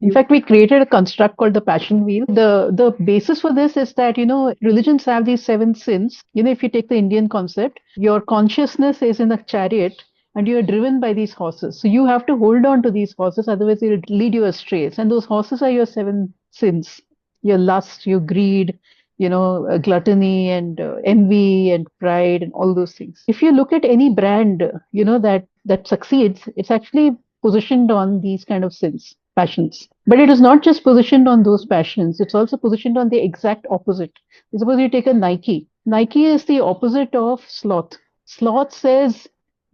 In fact, we created a construct called the passion wheel. The basis for this is that, religions have these seven sins. If you take the Indian concept, your consciousness is in a chariot and you are driven by these horses. So you have to hold on to these horses, otherwise they'll lead you astray. And those horses are your seven sins. Your lust, your greed, gluttony and envy and pride and all those things. If you look at any brand, that succeeds, it's actually positioned on these kind of sins, passions. But it is not just positioned on those passions, it's also positioned on the exact opposite. Suppose you take a Nike. Nike is the opposite of sloth. Sloth says,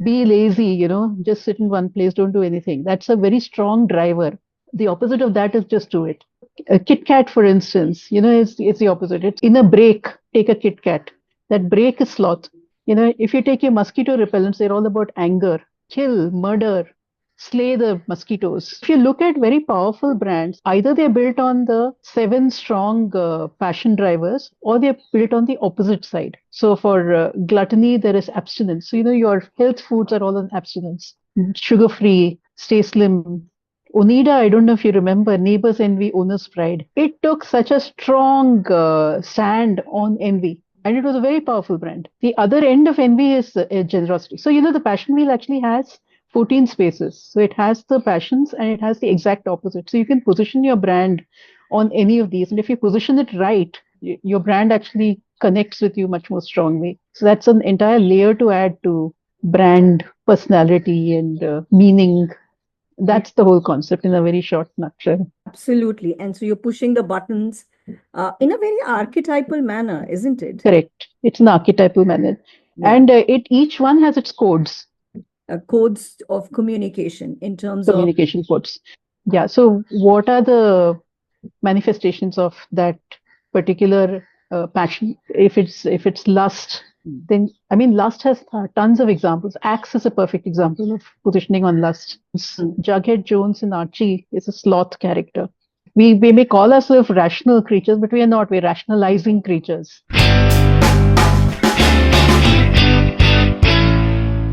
be lazy, just sit in one place, don't do anything. That's a very strong driver. The opposite of that is just do it. A Kit Kat, for instance, is the opposite. It's in a break, take a Kit Kat. That break is sloth. If you take your mosquito repellents, they're all about anger, kill, murder, slay the mosquitoes. If you look at very powerful brands, either they're built on the seven strong passion drivers or they're built on the opposite side. So for gluttony, there is abstinence. So, your health foods are all on abstinence. Sugar free, stay slim. Onida, I don't know if you remember, neighbors envy, owner's pride. It took such a strong stand on envy. And it was a very powerful brand. The other end of envy is generosity. So, the passion wheel actually has 14 spaces. So it has the passions and it has the exact opposite. So you can position your brand on any of these. And if you position it right, your brand actually connects with you much more strongly. So that's an entire layer to add to brand personality and meaning. That's the whole concept in a very short nutshell. Absolutely. And so you're pushing the buttons in a very archetypal manner, isn't it? Correct. It's an archetypal manner. Yeah. And each one has its codes. Codes of communication in terms communication codes. Yeah. So what are the manifestations of that particular passion? If it's lust, then lust has tons of examples. Axe is a perfect example of positioning on lust. Jughead Jones in Archie is a sloth character. We may call ourselves rational creatures, but we are not. We're rationalizing creatures.